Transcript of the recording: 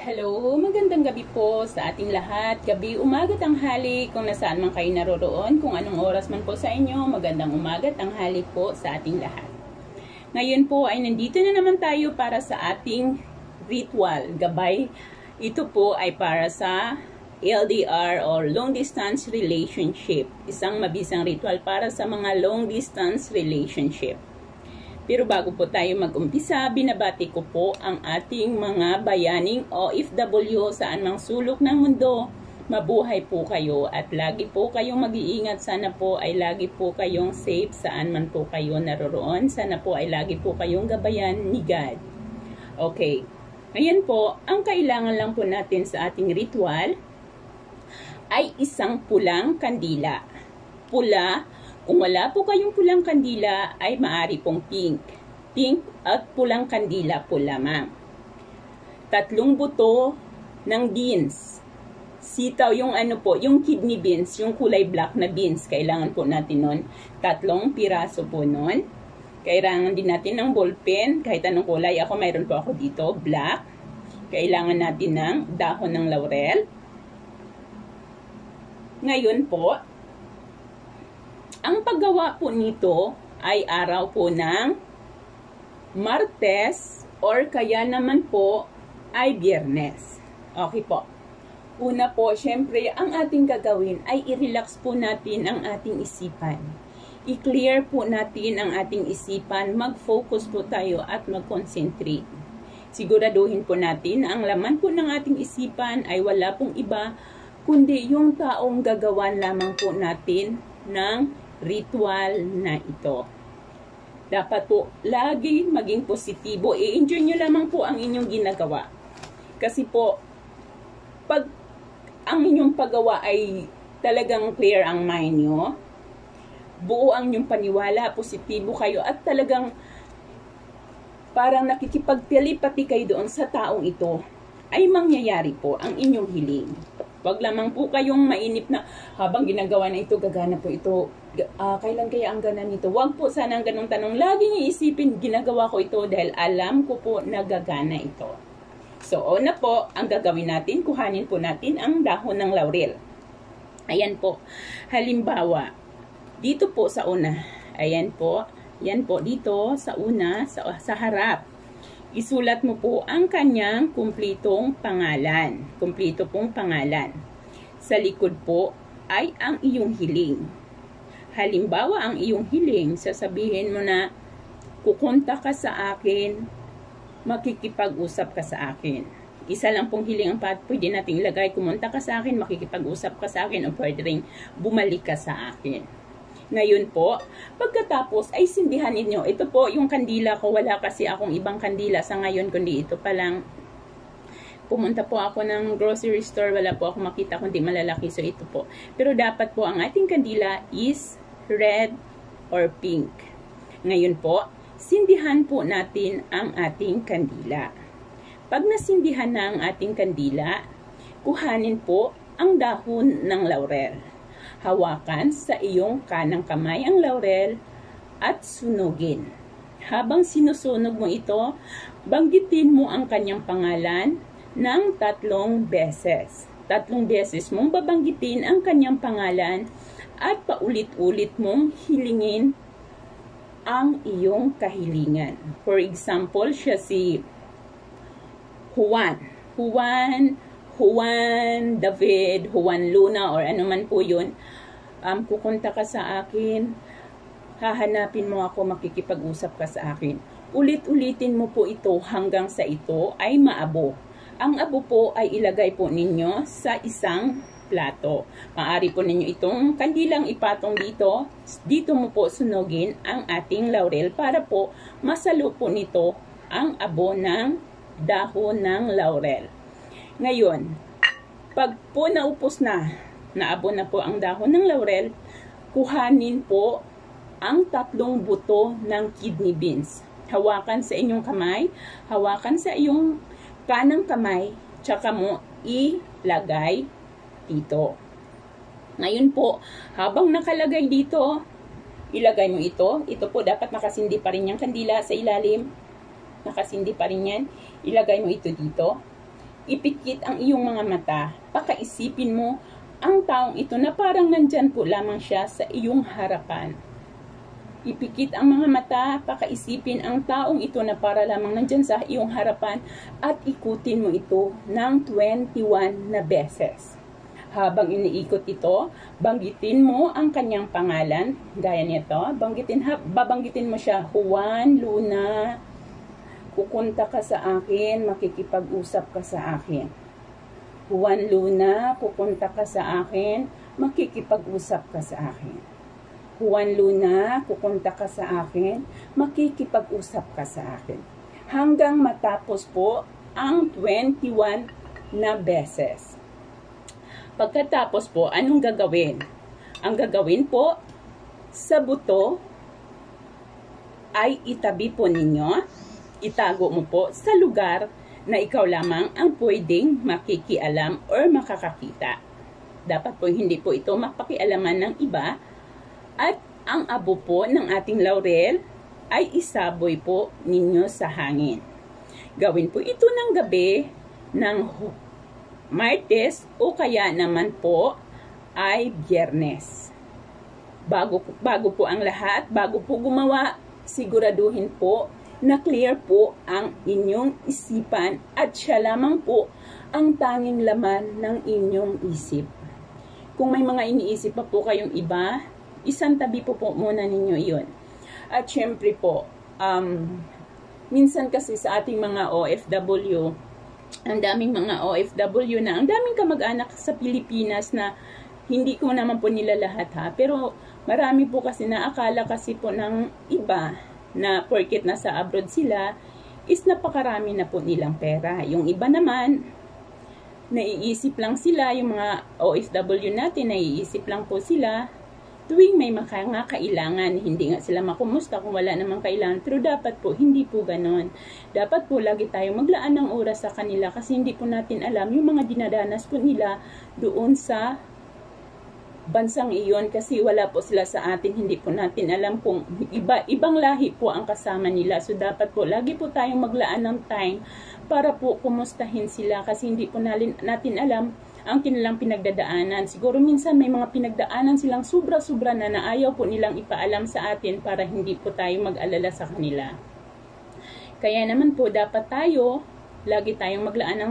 Hello, magandang gabi po sa ating lahat. Gabi, umaga, tanghali, kung nasaan man kayo naroroon, kung anong oras man po sa inyo, magandang umaga, tanghali po sa ating lahat. Ngayon po ay nandito na naman tayo para sa ating ritual, gabay. Ito po ay para sa LDR or long distance relationship. Isang mabisang ritual para sa mga long distance relationship. Pero bago po tayo mag-umpisa, binabati ko po ang ating mga bayaning OFW saan mang sulok ng mundo. Mabuhay po kayo at lagi po kayong mag-iingat. Sana po ay lagi po kayong safe saan man po kayo naroroon. Sana po ay lagi po kayong gabayan ni God. Okay. Ngayon po, ang kailangan lang po natin sa ating ritual ay isang pulang kandila. Pula. Kung wala po kayong pulang kandila, ay maaari pong pink. Pink at pulang kandila po lamang. 3 buto ng beans. Sitaw yung yung kidney beans, yung kulay black na beans. Kailangan po natin nun. 3 piraso po nun. Kailangan din natin ng ballpen, kahit anong kulay. Mayroon po ako dito, black. Kailangan natin ng dahon ng laurel. Ngayon po, ang paggawa po nito ay araw po ng Martes or kaya naman po ay Biyernes. Okay po. Una po, syempre, ang ating gagawin ay i-relax po natin ang ating isipan. I-clear po natin ang ating isipan, mag-focus po tayo at mag-concentrate. Siguraduhin po natin na ang laman po ng ating isipan ay wala pong iba, kundi yung taong gagawan lamang po natin ng ritual na ito. Dapat po lagi maging positibo. I-enjoy nyo lamang po ang inyong ginagawa. Kasi po, pag ang inyong paggawa ay talagang clear ang mind nyo, buo ang inyong paniwala, positibo kayo, at talagang parang nakikipagtelepati kayo doon sa taong ito, ay mangyayari po ang inyong hiling. Wag lamang po kayong mainip na habang ginagawa na ito, gagana po ito. Kailan kaya ang gana nito? Wag po sana ang ganong tanong. Laging iisipin, ginagawa ko ito dahil alam ko po na gagana ito. So, una po, ang gagawin natin, kuhanin po natin ang dahon ng laurel. Ayan po. Halimbawa, dito po sa una. Ayan po. Yan po dito sa una, sa harap. Isulat mo po ang kanyang kumplitong pangalan. Kumplito pong pangalan. Sa likod po ay ang iyong hiling. Halimbawa, ang iyong hiling, sasabihin mo na, kukonta ka sa akin, makikipag-usap ka sa akin. Isa lang pong hiling ang pwede nating ilagay, kumonta ka sa akin, makikipag-usap ka sa akin, o pwede rin bumalik ka sa akin. Ngayon po, pagkatapos ay sindihan ninyo. Ito po yung kandila ko. Wala kasi akong ibang kandila sa ngayon, kundi ito pa lang. Pumunta po ako ng grocery store. Wala po ako makita kundi malalaki. So ito po. Pero dapat po ang ating kandila is red or pink. Ngayon po, sindihan po natin ang ating kandila. Pag nasindihan na ang ating kandila, kuhanin po ang dahon ng laurel. Hawakan sa iyong kanang kamay ang laurel at sunugin. Habang sinusunog mo ito, banggitin mo ang kanyang pangalan ng 3 beses. 3 beses mong babanggitin ang kanyang pangalan at paulit-ulit mong hilingin ang iyong kahilingan. For example, siya si Juan. Juan David, Juan Luna, or ano man po yun, kukunta ka sa akin, hahanapin mo ako, makikipag-usap ka sa akin. Ulit-ulitin mo po ito hanggang sa ito ay maabo. Ang abo po ay ilagay po ninyo sa isang plato. Maaari po ninyo itong kandilang ipatong dito. Dito mo po sunugin ang ating laurel para po masalo po nito ang abo ng dahon ng laurel. Ngayon, pag po naupos na, naabo na po ang dahon ng laurel, kuhanin po ang 3 buto ng kidney beans. Hawakan sa inyong kamay, hawakan sa iyong kanang kamay, tsaka mo ilagay dito. Ngayon po, habang nakalagay dito, ilagay mo ito. Ito po, dapat nakasindi pa rin yung kandila sa ilalim. Nakasindi pa rin yan. Ilagay mo ito dito. ipikit ang iyong mga mata. Pakaisipin mo ang taong ito na parang nandyan po lamang siya sa iyong harapan. Ipikit ang mga mata, pakaisipin ang taong ito na para lamang nandyan sa iyong harapan at ikutin mo ito ng 21 na beses. Habang iniikot ito, banggitin mo ang kanyang pangalan, gaya nito, babanggitin mo siya, Juan Luna, kukunta ka sa akin, makikipag-usap ka sa akin. Juan Luna, pupunta ka sa akin, makikipag-usap ka sa akin. Juan Luna, pupunta ka sa akin, makikipag-usap ka sa akin. Hanggang matapos po ang 21 na beses. Pagkatapos po, anong gagawin? Ang gagawin po, sa buto ay itabi po ninyo, itago mo po sa lugar na ikaw lamang ang pwedeng makikialam or makakakita. Dapat po hindi po ito mapakialaman ng iba. At ang abo po ng ating laurel ay isaboy po ninyo sa hangin. Gawin po ito ng gabi ng Martes o kaya naman po ay Biyernes. Bago po ang lahat, bago po gumawa, siguraduhin po na clear po ang inyong isipan at siya lamang po ang tanging laman ng inyong isip. Kung may mga iniisip pa po kayong iba, isang tabi po muna ninyo iyon. At syempre po, minsan kasi sa ating mga OFW, ang daming mga OFW na, ang daming kamag-anak sa Pilipinas na hindi ko naman po nila lahat ha, pero marami po kasi na akala kasi po ng iba na porket nasa abroad sila, is napakarami na po nilang pera. Yung iba naman, naiisip lang sila, yung mga OFW natin, naiisip lang po sila, tuwing may kailangan, hindi nga sila makumusta kung wala namang kailangan. Pero dapat po, hindi po ganon. Dapat po lagi tayong maglaan ng oras sa kanila kasi hindi po natin alam yung mga dinadanas po nila doon sa bansang iyon kasi wala po sila sa atin. Hindi po natin alam kung ibang lahi po ang kasama nila. So dapat po, lagi po tayong maglaan ng time para po kumustahin sila kasi hindi po natin alam ang kanilang pinagdadaanan. Siguro minsan may mga pinagdaanan silang sobra-sobra na ayaw po nilang ipaalam sa atin para hindi po tayo mag-alala sa kanila. Kaya naman po dapat tayo, lagi tayong maglaan ng